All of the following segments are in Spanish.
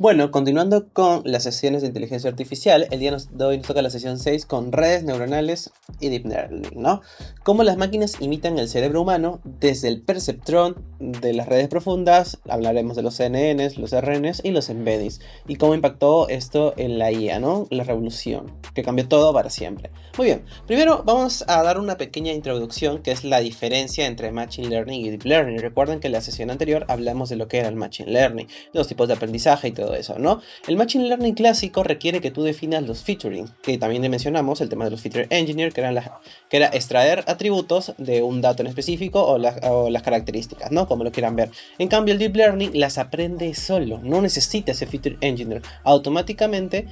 Bueno, continuando con las sesiones de inteligencia artificial, el día de hoy nos toca la sesión 6 con redes neuronales y deep learning, ¿no? Cómo las máquinas imitan el cerebro humano desde el perceptrón de las redes profundas, hablaremos de los CNNs, los RNs y los embeddings, y cómo impactó esto en la IA, ¿no? La revolución, que cambió todo para siempre. Muy bien, primero vamos a dar una pequeña introducción, que es la diferencia entre Machine Learning y Deep Learning. Recuerden que en la sesión anterior hablamos de lo que era el Machine Learning, los tipos de aprendizaje y todo eso, ¿no? El Machine Learning clásico requiere que tú definas los featuring, que también le mencionamos el tema de los Feature Engineer, que era extraer atributos de un dato en específico o las características, ¿no? Como lo quieran ver. En cambio, el Deep Learning las aprende solo, no necesita ese Feature Engineer. Automáticamente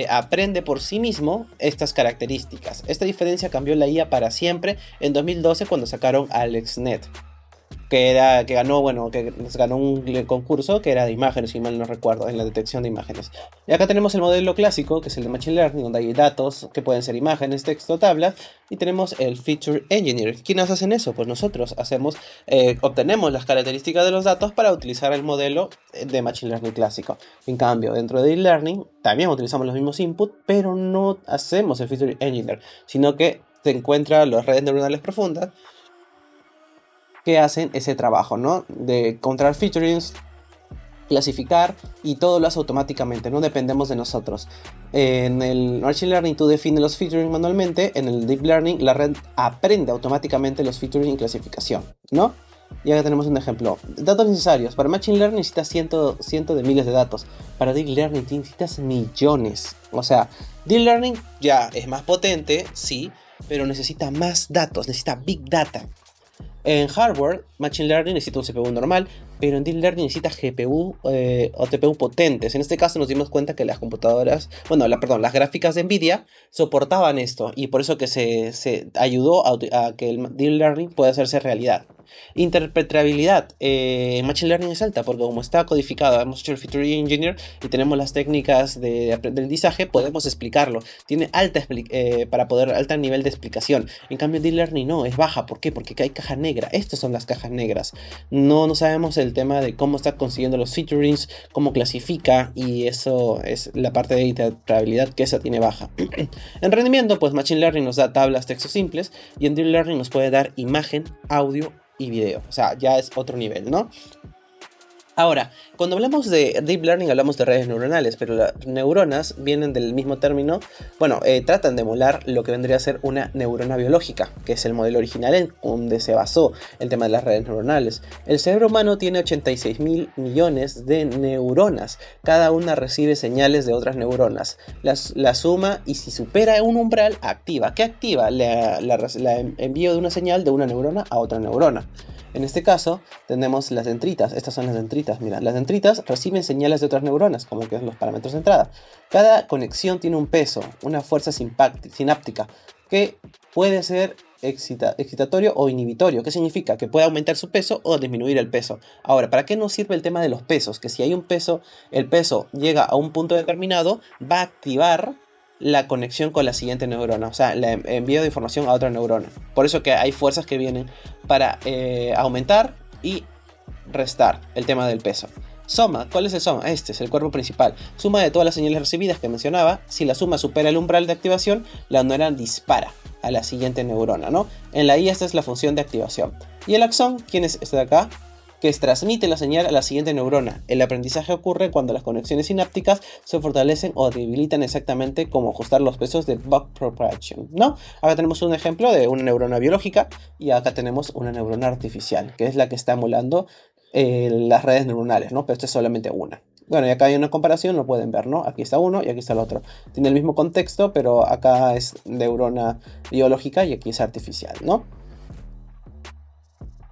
aprende por sí mismo estas características. Esta diferencia cambió la IA para siempre en 2012 cuando sacaron AlexNet. Que ganó un concurso que era de imágenes, si mal no recuerdo, en la detección de imágenes. Y acá tenemos el modelo clásico, que es el de Machine Learning, donde hay datos que pueden ser imágenes, texto, tablas, y tenemos el Feature Engineer. ¿Quiénes hacen eso? Pues nosotros obtenemos las características de los datos para utilizar el modelo de Machine Learning clásico. En cambio, dentro de Deep Learning también utilizamos los mismos inputs, pero no hacemos el Feature Engineer, sino que se encuentran las redes neuronales profundas que hacen ese trabajo, ¿no? De encontrar featurings, clasificar, y todo lo hace automáticamente, no dependemos de nosotros. En el Machine Learning tú defines los featuring manualmente, en el Deep Learning la red aprende automáticamente los featuring y clasificación, ¿no? Y acá tenemos un ejemplo. Datos necesarios. Para Machine Learning necesitas cientos de miles de datos. Para Deep Learning necesitas millones. O sea, Deep Learning ya es más potente, sí, pero necesita más datos, necesita Big Data. En hardware, Machine Learning necesita un CPU normal, pero en Deep Learning necesita GPU o TPU potentes. En este caso nos dimos cuenta que las computadoras, las gráficas de Nvidia soportaban esto, y por eso que se ayudó a que el Deep Learning pueda hacerse realidad. Interpretabilidad. Machine Learning es alta porque como está codificado, hemos hecho el Feature Engineer y tenemos las técnicas de aprendizaje, podemos explicarlo. Tiene alto nivel de explicación. En cambio Deep Learning no, es baja. ¿Por qué? Porque hay caja negra. Estas son las cajas negras. No sabemos el tema de cómo está consiguiendo los featurings, cómo clasifica, y eso es la parte de interpretabilidad que esa tiene baja. En rendimiento, pues Machine Learning nos da tablas, textos simples, y en Deep Learning nos puede dar imagen, audio y video. O sea, ya es otro nivel, ¿no? Ahora, cuando hablamos de Deep Learning hablamos de redes neuronales, pero las neuronas vienen del mismo término, tratan de emular lo que vendría a ser una neurona biológica, que es el modelo original en donde se basó el tema de las redes neuronales. El cerebro humano tiene 86.000 millones de neuronas, cada una recibe señales de otras neuronas, la suma, y si supera un umbral, activa. ¿Qué activa? La envío de una señal de una neurona a otra neurona. En este caso tenemos las dendritas. Estas son las dendritas. Mira, las dendritas reciben señales de otras neuronas, como que es los parámetros de entrada. Cada conexión tiene un peso, una fuerza sináptica, que puede ser excitatorio o inhibitorio. ¿Qué significa? Que puede aumentar su peso o disminuir el peso. Ahora, ¿para qué nos sirve el tema de los pesos? Que si hay un peso, el peso llega a un punto determinado, va a activar la conexión con la siguiente neurona, o sea, el envío de información a otra neurona. Por eso que hay fuerzas que vienen para aumentar y restar el tema del peso. Soma, ¿cuál es el soma? Este es el cuerpo principal. Suma de todas las señales recibidas que mencionaba. Si la suma supera el umbral de activación, la neurona dispara a la siguiente neurona, ¿no? En la IA esta es la función de activación. Y el axón, ¿quién es este de acá? Que transmite la señal a la siguiente neurona. El aprendizaje ocurre cuando las conexiones sinápticas se fortalecen o debilitan, exactamente como ajustar los pesos de backpropagation, ¿no? Acá tenemos un ejemplo de una neurona biológica y acá tenemos una neurona artificial, que es la que está emulando las redes neuronales, ¿no? Pero esta es solamente una. Bueno, y acá hay una comparación, lo pueden ver, ¿no? Aquí está uno y aquí está el otro. Tiene el mismo contexto, pero acá es neurona biológica y aquí es artificial, ¿no?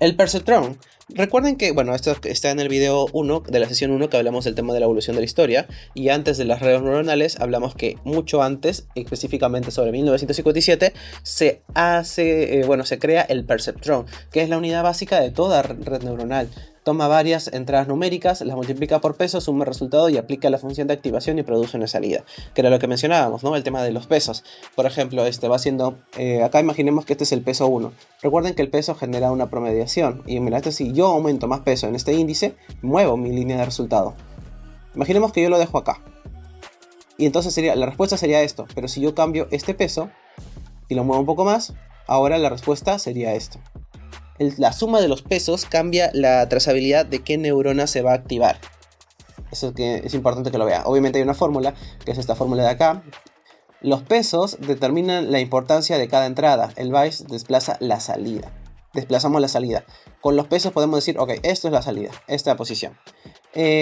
El perceptrón. Recuerden que, esto está en el video 1 de la sesión 1, que hablamos del tema de la evolución de la historia, y antes de las redes neuronales hablamos que mucho antes, específicamente sobre 1957, se crea el perceptrón, que es la unidad básica de toda red neuronal. Toma varias entradas numéricas, las multiplica por peso, suma el resultado y aplica la función de activación y produce una salida, que era lo que mencionábamos, ¿no? El tema de los pesos. Por ejemplo, va haciendo, acá imaginemos que este es el peso 1. Recuerden que el peso genera una promediación, y mira, si yo aumento más peso en este índice, muevo mi línea de resultado. Imaginemos que yo lo dejo acá. Y entonces la respuesta sería esto. Pero si yo cambio este peso y lo muevo un poco más, ahora la respuesta sería esto. La suma de los pesos cambia la trazabilidad de qué neurona se va a activar. Eso que es importante que lo vea. Obviamente hay una fórmula, que es esta fórmula de acá. Los pesos determinan la importancia de cada entrada. El byte desplaza la salida. Desplazamos la salida. Con los pesos podemos decir, ok, esto es la salida, esta posición.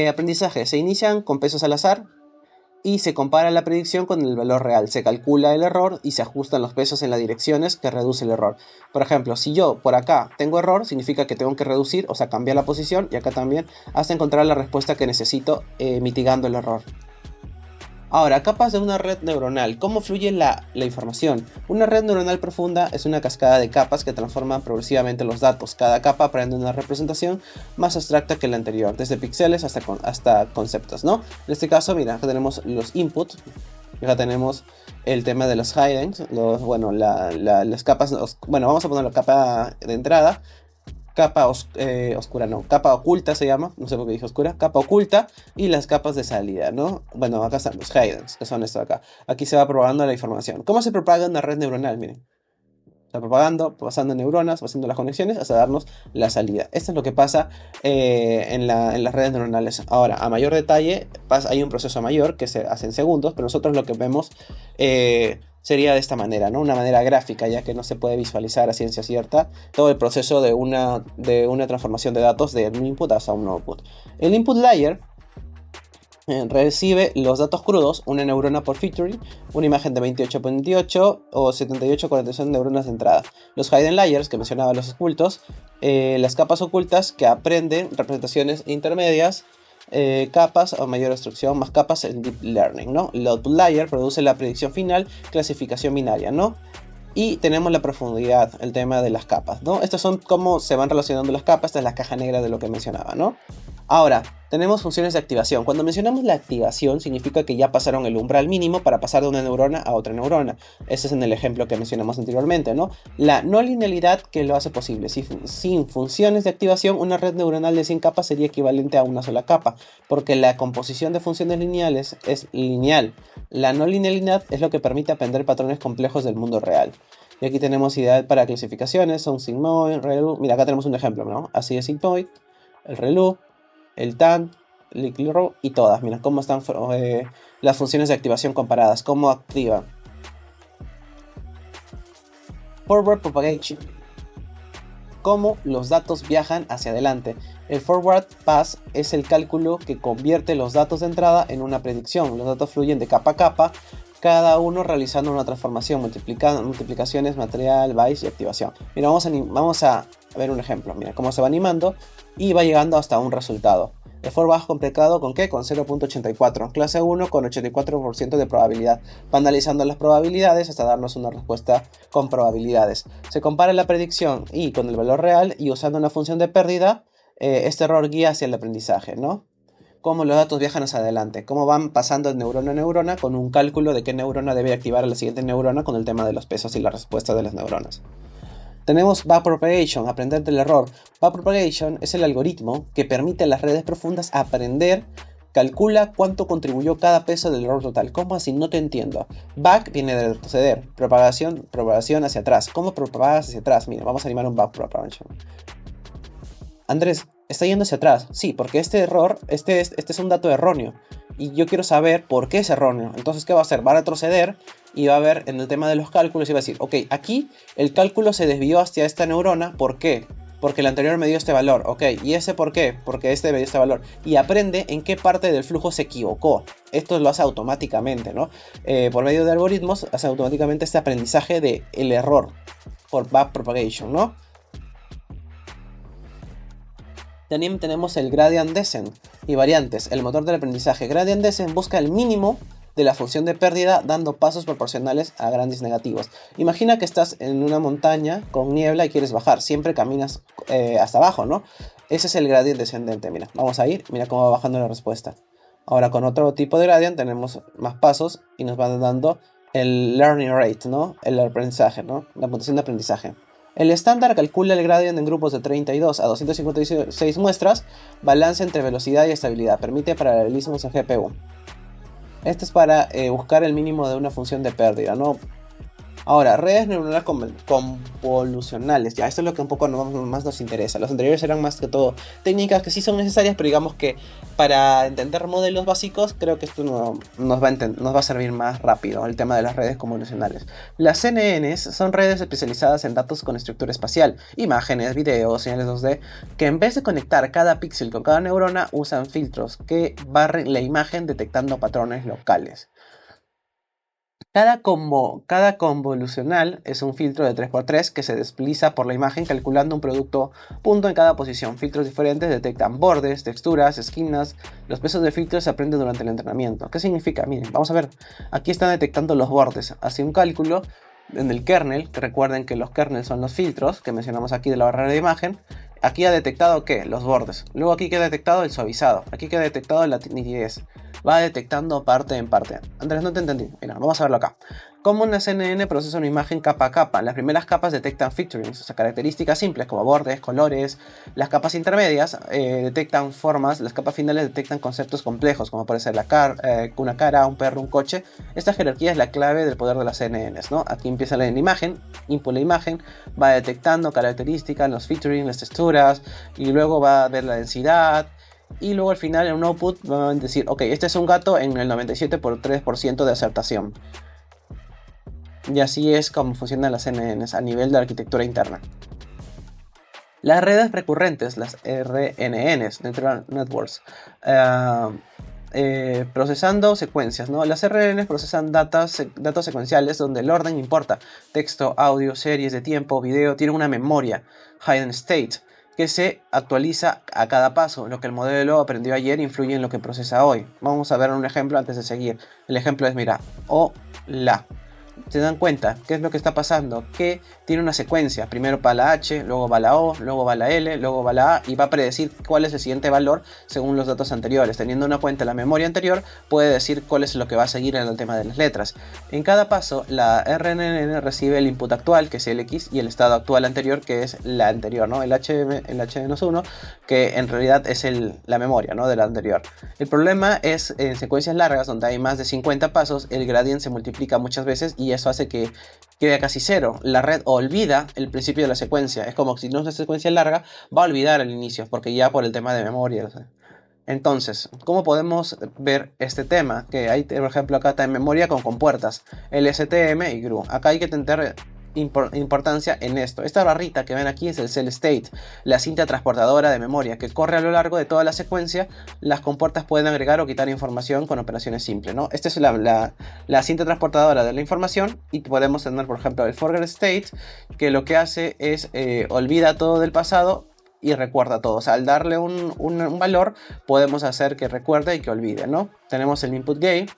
Aprendizaje. Se inician con pesos al azar y se compara la predicción con el valor real. Se calcula el error y se ajustan los pesos en las direcciones que reduce el error. Por ejemplo, si yo por acá tengo error, significa que tengo que reducir, o sea, cambiar la posición, y acá también, hasta encontrar la respuesta que necesito, mitigando el error. Ahora, capas de una red neuronal. ¿Cómo fluye la información? Una red neuronal profunda es una cascada de capas que transforman progresivamente los datos. Cada capa aprende una representación más abstracta que la anterior, desde píxeles hasta conceptos, ¿no? En este caso, mira, acá tenemos los inputs. Acá tenemos el tema de los hidings, las capas. Bueno, vamos a poner la capa de entrada. Capa oscura, no, capa oculta se llama, no sé por qué dije oscura, capa oculta, y las capas de salida, ¿no? Bueno, acá están los hidings, que son esto de acá. Aquí se va propagando la información. ¿Cómo se propaga una red neuronal? Miren, está propagando, pasando neuronas, haciendo las conexiones hasta darnos la salida. Esto es lo que pasa en las redes neuronales. Ahora, a mayor detalle, hay un proceso mayor que se hace en segundos, pero nosotros lo que vemos sería de esta manera, ¿no? Una manera gráfica, ya que no se puede visualizar a ciencia cierta todo el proceso de una transformación de datos de un input hasta un output. El input layer recibe los datos crudos, una neurona por featuring, una imagen de 28 por 28 o 78 47 neuronas de entrada. Los hidden layers, que mencionaba los ocultos, las capas ocultas que aprenden representaciones intermedias, capas o mayor instrucción, más capas en deep learning, ¿no? El output layer produce la predicción final, clasificación binaria, ¿no? Y tenemos la profundidad, el tema de las capas, ¿no? Estas son cómo se van relacionando las capas. Esta es la caja negra de lo que mencionaba, ¿no? Ahora, tenemos funciones de activación. Cuando mencionamos la activación, significa que ya pasaron el umbral mínimo para pasar de una neurona a otra neurona. Ese es en el ejemplo que mencionamos anteriormente, ¿no? La no linealidad que lo hace posible. Sin funciones de activación, una red neuronal de 100 capas sería equivalente a una sola capa, porque la composición de funciones lineales es lineal. La no linealidad es lo que permite aprender patrones complejos del mundo real. Y aquí tenemos ideas para clasificaciones, son sigmoid, ReLU. Mira, acá tenemos un ejemplo, ¿no? Así es sigmoid, el ReLU, el TAN, el Licklirow y todas. Mira cómo están las funciones de activación comparadas, cómo activan. Forward propagation. Cómo los datos viajan hacia adelante. El forward pass es el cálculo que convierte los datos de entrada en una predicción. Los datos fluyen de capa a capa, cada uno realizando una transformación, multiplicaciones, material, bytes y activación. Mira, vamos a ver un ejemplo. Mira cómo se va animando y va llegando hasta un resultado. El for bajo complicado ¿con qué? Con 0.84. Clase 1 con 84% de probabilidad. Va analizando las probabilidades hasta darnos una respuesta con probabilidades. Se compara la predicción y con el valor real, y usando una función de pérdida, este error guía hacia el aprendizaje, ¿no? Cómo los datos viajan hacia adelante, cómo van pasando de neurona a neurona con un cálculo de qué neurona debe activar a la siguiente neurona con el tema de los pesos y la respuesta de las neuronas. Tenemos backpropagation, aprender del error. Backpropagation es el algoritmo que permite a las redes profundas aprender, calcula cuánto contribuyó cada peso del error total. ¿Cómo así? No te entiendo. Back viene de retroceder, propagación hacia atrás. ¿Cómo propagas hacia atrás? Mira, vamos a animar un backpropagation. Andrés, está yendo hacia atrás. Sí, porque este error, este es un dato erróneo. Y yo quiero saber por qué es erróneo. Entonces, ¿qué va a hacer? Va a retroceder y va a ver en el tema de los cálculos y va a decir, ok, aquí el cálculo se desvió hacia esta neurona. ¿Por qué? Porque el anterior me dio este valor. Ok, ¿y ese por qué? Porque este me dio este valor. Y aprende en qué parte del flujo se equivocó. Esto lo hace automáticamente, ¿no? Por medio de algoritmos, hace automáticamente este aprendizaje del error por backpropagation, ¿no? También tenemos el gradient descent y variantes. El motor del aprendizaje gradient descent busca el mínimo de la función de pérdida dando pasos proporcionales a grandes negativos. Imagina que estás en una montaña con niebla y quieres bajar. Siempre caminas hasta abajo, ¿no? Ese es el gradient descendente. Mira, vamos a ir. Mira cómo va bajando la respuesta. Ahora con otro tipo de gradient tenemos más pasos y nos van dando el learning rate, ¿no? El aprendizaje, ¿no? La puntuación de aprendizaje. El estándar calcula el gradient en grupos de 32 a 256 muestras, balance entre velocidad y estabilidad, permite paralelismos en GPU. Este es para buscar el mínimo de una función de pérdida, ¿no? Ahora, redes neuronales convolucionales, ya, esto es lo que un poco más nos interesa. Los anteriores eran más que todo técnicas que sí son necesarias, pero digamos que para entender modelos básicos, creo que esto nos va a servir más rápido, el tema de las redes convolucionales. Las CNNs son redes especializadas en datos con estructura espacial, imágenes, videos, señales 2D, que en vez de conectar cada píxel con cada neurona, usan filtros que barren la imagen detectando patrones locales. Cada convolucional es un filtro de 3×3 que se desliza por la imagen calculando un producto punto en cada posición. Filtros diferentes detectan bordes, texturas, esquinas. Los pesos de filtros se aprenden durante el entrenamiento. ¿Qué significa? Miren, vamos a ver. Aquí están detectando los bordes. Hace un cálculo en el kernel, que recuerden que los kernels son los filtros que mencionamos aquí de la barrera de imagen. Aquí ha detectado ¿qué? Los bordes. Luego aquí queda detectado el suavizado. Aquí queda detectado la nitidez. Va detectando parte en parte. Andrés, no te entendí. Mira, vamos a verlo acá. Como una CNN procesa una imagen capa a capa. Las primeras capas detectan featurings, o sea, características simples como bordes, colores. Las capas intermedias detectan formas. Las capas finales detectan conceptos complejos, como puede ser una cara, un perro, un coche. Esta jerarquía es la clave del poder de las CNNs, ¿no? Aquí empieza la imagen, input la imagen, va detectando características, los featuring, las texturas, y luego va a ver la densidad. Y luego al final en un output van a decir, ok, este es un gato en el 97,3% de acertación. Y así es como funcionan las NNs a nivel de arquitectura interna. Las redes recurrentes, las RNNs, Neural Networks, procesando secuencias, ¿no? Las RNNs procesan datos secuenciales donde el orden importa. Texto, audio, series de tiempo, video, tienen una memoria, hidden state, que se actualiza a cada paso. Lo que el modelo aprendió ayer influye en lo que procesa hoy. Vamos a ver un ejemplo antes de seguir. El ejemplo es, mira, hola. Se dan cuenta qué es lo que está pasando, que tiene una secuencia, primero va la H, luego va la O, luego va la L, luego va la A y va a predecir cuál es el siguiente valor según los datos anteriores. Teniendo en cuenta la memoria anterior, puede decir cuál es lo que va a seguir en el tema de las letras. En cada paso, la RNN recibe el input actual, que es el X, y el estado actual anterior, que es la anterior, ¿no? El H-1, que en realidad es la memoria, ¿no? De la anterior. El problema es en secuencias largas, donde hay más de 50 pasos, el gradient se multiplica muchas veces y eso hace que quede casi cero. La red olvida el principio de la secuencia. Es como si no es una secuencia larga, va a olvidar el inicio, porque ya por el tema de memoria. Entonces, ¿cómo podemos ver este tema? Que hay, por ejemplo, acá está en memoria con compuertas, LSTM y GRU. Acá hay que tener importancia en esto. Esta barrita que ven aquí es el cell state, la cinta transportadora de memoria que corre a lo largo de toda la secuencia. Las compuertas pueden agregar o quitar información con operaciones simples, ¿no? Esta es la cinta transportadora de la información, y podemos tener, por ejemplo, el forget state, que lo que hace es olvida todo del pasado y recuerda todo. O sea, al darle un valor podemos hacer que recuerde y que olvide, ¿no? Tenemos el input gain,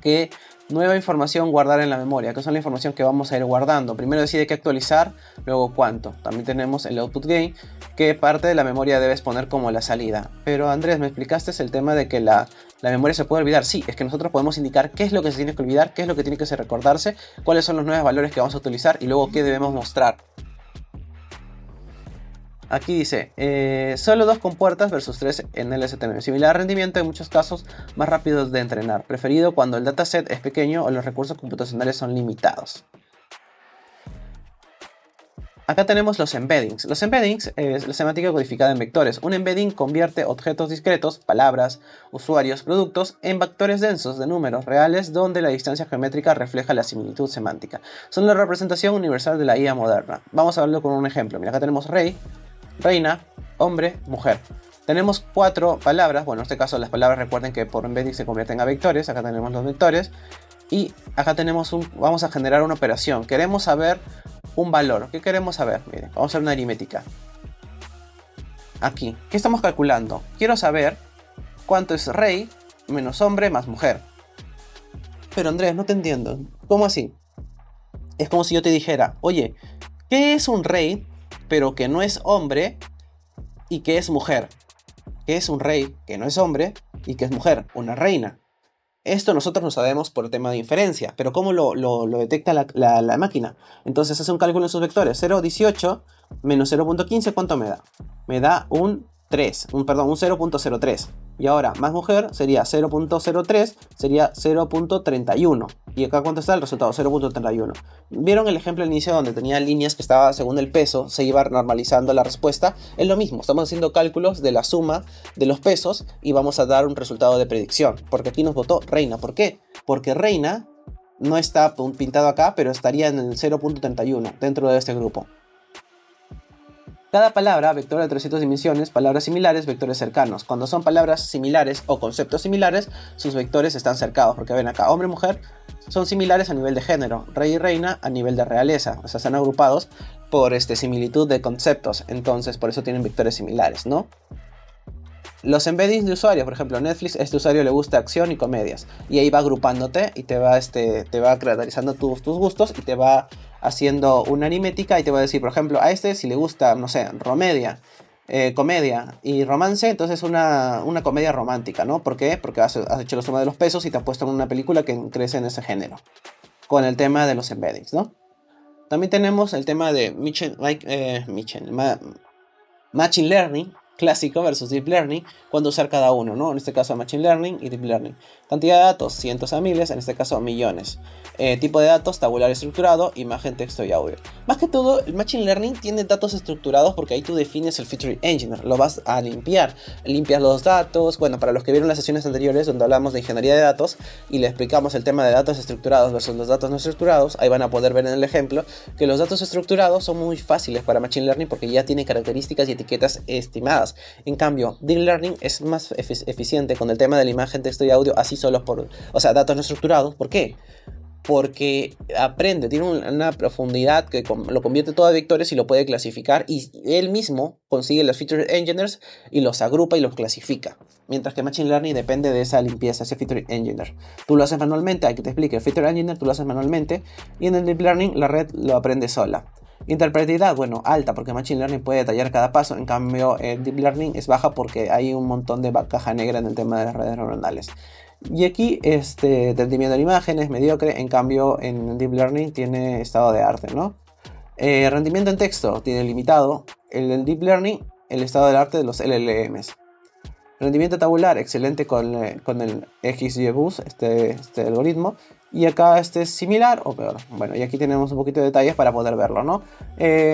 que nueva información guardar en la memoria, que son la información que vamos a ir guardando. Primero decide qué actualizar, luego cuánto. También tenemos el output gain, que parte de la memoria debes poner como la salida. Pero Andrés, me explicaste el tema de que la memoria se puede olvidar. Sí, es que nosotros podemos indicar qué es lo que se tiene que olvidar, qué es lo que tiene que recordarse, cuáles son los nuevos valores que vamos a utilizar y luego qué debemos mostrar. Aquí dice, solo 2 compuertas versus 3 en LSTM. Similar rendimiento, en muchos casos más rápidos de entrenar. Preferido cuando el dataset es pequeño o los recursos computacionales son limitados. Acá tenemos los embeddings. Los embeddings es la semántica codificada en vectores. Un embedding convierte objetos discretos, palabras, usuarios, productos, en vectores densos de números reales donde la distancia geométrica refleja la similitud semántica. Son la representación universal de la IA moderna. Vamos a verlo con un ejemplo. Mira, acá tenemos rey, reina, hombre, mujer. Tenemos 4 palabras. Bueno, en este caso las palabras, recuerden que por embedding se convierten a vectores. Acá tenemos los vectores. Y acá tenemos vamos a generar una operación. Queremos saber un valor. ¿Qué queremos saber? Miren, vamos a hacer una aritmética. Aquí, ¿qué estamos calculando? Quiero saber cuánto es rey menos hombre más mujer. Pero Andrés, no te entiendo. ¿Cómo así? Es como si yo te dijera, oye, ¿qué es un rey pero que no es hombre y que es mujer? ¿Qué es un rey que no es hombre y que es mujer? Una reina. Esto nosotros no sabemos por tema de inferencia, pero ¿cómo lo detecta la máquina? Entonces hace un cálculo en sus vectores. 0,18 menos 0,15, ¿cuánto me da? Me da un 3, perdón, un 0,03. Y ahora, más mujer sería 0,03, sería 0,31. ¿Y acá cuánto está el resultado? 0,31. ¿Vieron el ejemplo al inicio donde tenía líneas que estaba según el peso, se iba normalizando la respuesta? Es lo mismo, estamos haciendo cálculos de la suma de los pesos y vamos a dar un resultado de predicción. Porque aquí nos votó Reina. ¿Por qué? Porque Reina no está pintado acá, pero estaría en el 0,31 dentro de este grupo. Cada palabra, vector de 300 dimensiones, palabras similares, vectores cercanos. Cuando son palabras similares o conceptos similares, sus vectores están cercados, porque ven acá, hombre y mujer son similares a nivel de género, rey y reina a nivel de realeza, o sea, están agrupados por similitud de conceptos, entonces por eso tienen vectores similares, ¿no? Los embeddings de usuarios, por ejemplo, Netflix, a este usuario le gusta acción y comedias. Y ahí va agrupándote y te va caracterizando tus gustos y te va haciendo una aritmética y te va a decir, por ejemplo, a este si le gusta, no sé, comedia y romance, entonces una comedia romántica, ¿no? ¿Por qué? Porque has hecho la suma de los pesos y te has puesto en una película que crece en ese género. Con el tema de los embeddings, ¿no? También tenemos el tema de Machine Learning clásico versus Deep Learning, cuándo usar cada uno, ¿no? En este caso Machine Learning y Deep Learning. Cantidad de datos, cientos a miles, en este caso millones. Tipo de datos, tabular estructurado, imagen, texto y audio. Más que todo, el Machine Learning tiene datos estructurados porque ahí tú defines el Feature Engineer, lo vas a limpiar. Limpias los datos, bueno, para los que vieron las sesiones anteriores donde hablamos de ingeniería de datos y le explicamos el tema de datos estructurados versus los datos no estructurados, ahí van a poder ver en el ejemplo que los datos estructurados son muy fáciles para Machine Learning porque ya tiene características y etiquetas estimadas. En cambio, Deep Learning es más eficiente con el tema de la imagen, texto y audio, así solo datos no estructurados. ¿Por qué? Porque aprende, tiene una profundidad que lo convierte todo a vectores y lo puede clasificar y él mismo consigue los Feature Engineers y los agrupa y los clasifica. Mientras que Machine Learning depende de esa limpieza, ese Feature Engineer. Tú lo haces manualmente, hay que te explique, el Feature Engineer tú lo haces manualmente y en el Deep Learning la red lo aprende sola. Interpretabilidad, bueno, alta porque Machine Learning puede detallar cada paso, en cambio Deep Learning es baja porque hay un montón de caja negra en el tema de las redes neuronales. Y aquí entendimiento de imágenes, mediocre, en cambio en Deep Learning tiene estado de arte, ¿no? Rendimiento en texto tiene limitado, el Deep Learning el estado del arte de los LLMs. Rendimiento tabular, excelente con el XGBoost, este algoritmo. Y acá es similar o peor. Bueno, y aquí tenemos un poquito de detalles para poder verlo, ¿no?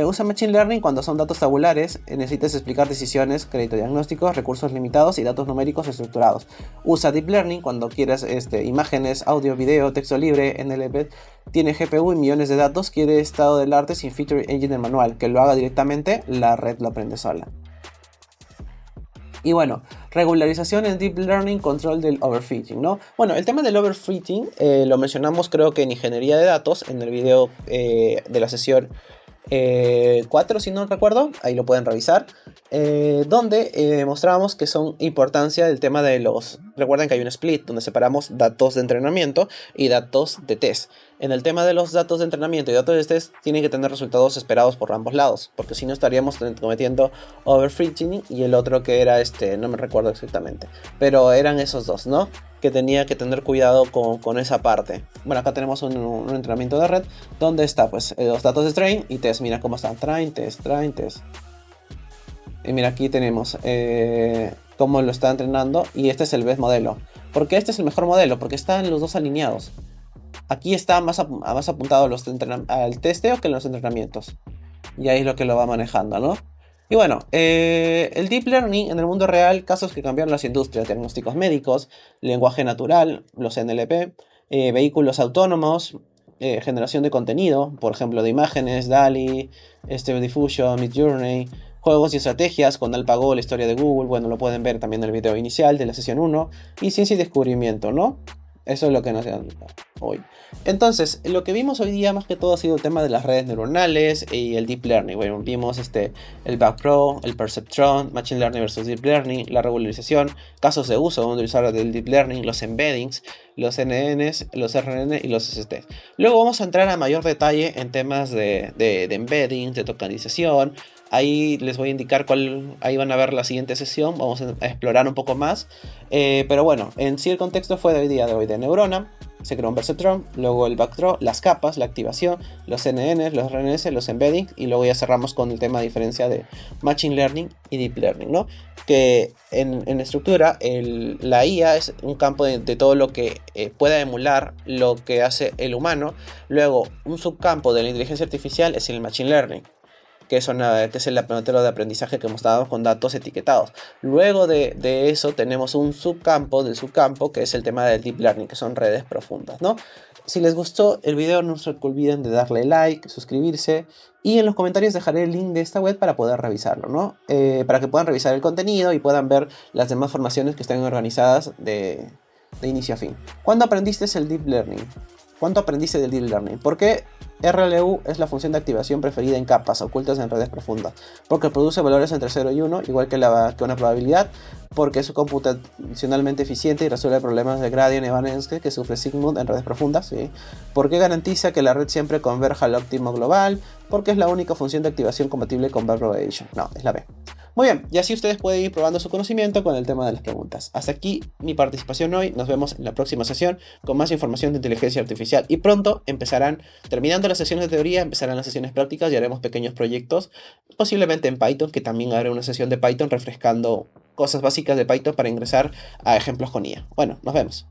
Usa Machine Learning cuando son datos tabulares, necesitas explicar decisiones, crédito diagnósticos, recursos limitados y datos numéricos estructurados. Usa Deep Learning cuando quieras imágenes, audio, video, texto libre, NLP. Tiene GPU y millones de datos, quiere estado del arte sin Feature Engineer manual, que lo haga directamente, la red lo aprende sola. Y bueno, regularización en Deep Learning, control del overfitting, ¿no? Bueno, el tema del overfitting lo mencionamos creo que en ingeniería de datos, en el video de la sesión 4, si no recuerdo, ahí lo pueden revisar, donde mostrábamos que son importancia del tema de los... Recuerden que hay un split donde separamos datos de entrenamiento y datos de test. En el tema de los datos de entrenamiento y datos de test tienen que tener resultados esperados por ambos lados, porque si no estaríamos cometiendo overfitting y el otro que era no me recuerdo exactamente, pero eran esos dos, ¿no? Que tenía que tener cuidado con esa parte. Bueno, acá tenemos un entrenamiento de red donde está pues los datos de train y test. Mira cómo están, train, test. Y mira, aquí tenemos cómo lo está entrenando y este es el best modelo. ¿Por qué este es el mejor modelo? Porque están los dos alineados. Aquí está más apuntado al testeo que en los entrenamientos. Y ahí es lo que lo va manejando, ¿no? Y bueno, el Deep Learning en el mundo real, casos que cambiaron las industrias, diagnósticos médicos, lenguaje natural, los NLP, vehículos autónomos, generación de contenido, por ejemplo de imágenes, DALL-E, Diffusion, Midjourney, juegos y estrategias con AlphaGo, la historia de Google, bueno, lo pueden ver también en el video inicial de la sesión 1, y ciencia y descubrimiento, ¿no? Eso es lo que nos dan hoy. Entonces, lo que vimos hoy día más que todo ha sido el tema de las redes neuronales y el Deep Learning. Bueno, vimos el BackPro, el Perceptron, Machine Learning versus Deep Learning, la regularización, casos de uso donde usar el Deep Learning, los embeddings, los NNs, los RNN y los SST. Luego vamos a entrar a mayor detalle en temas de embedding, de tokenización, Ahí les voy a indicar ahí van a ver la siguiente sesión, vamos a explorar un poco más. Pero bueno, en sí el contexto fue de hoy día de hoy de Neurona. Se creó un perceptron, luego el backdraw, las capas, la activación, los NNs, los RNS, los embeddings, y luego ya cerramos con el tema de diferencia de Machine Learning y Deep Learning, ¿no? Que en estructura la IA es un campo de todo lo que pueda emular lo que hace el humano. Luego, un subcampo de la inteligencia artificial es el Machine Learning, que es el método de aprendizaje que hemos dado con datos etiquetados. Luego de eso tenemos un subcampo del subcampo, que es el tema del Deep Learning, que son redes profundas, ¿no? Si les gustó el video, no se olviden de darle like, suscribirse, y en los comentarios dejaré el link de esta web para poder revisarlo, ¿no? Para que puedan revisar el contenido y puedan ver las demás formaciones que están organizadas de inicio a fin. ¿Cuándo aprendiste el Deep Learning? ¿Cuánto aprendiste del Deep Learning? ¿Por qué RLU es la función de activación preferida en capas ocultas en redes profundas? Porque produce valores entre 0 y 1, igual que una probabilidad, porque es computacionalmente eficiente y resuelve problemas de gradient Evanescence que sufre Sigmund en redes profundas. ¿Sí? Porque garantiza que la red siempre converja al óptimo global, porque es la única función de activación compatible con backpropagation. No, es la B. Muy bien, y así ustedes pueden ir probando su conocimiento con el tema de las preguntas. Hasta aquí mi participación hoy, nos vemos en la próxima sesión con más información de inteligencia artificial. Y pronto empezarán, terminando las sesiones de teoría, empezarán las sesiones prácticas y haremos pequeños proyectos, posiblemente en Python, que también haré una sesión de Python refrescando cosas básicas de Python para ingresar a ejemplos con IA. Bueno, nos vemos.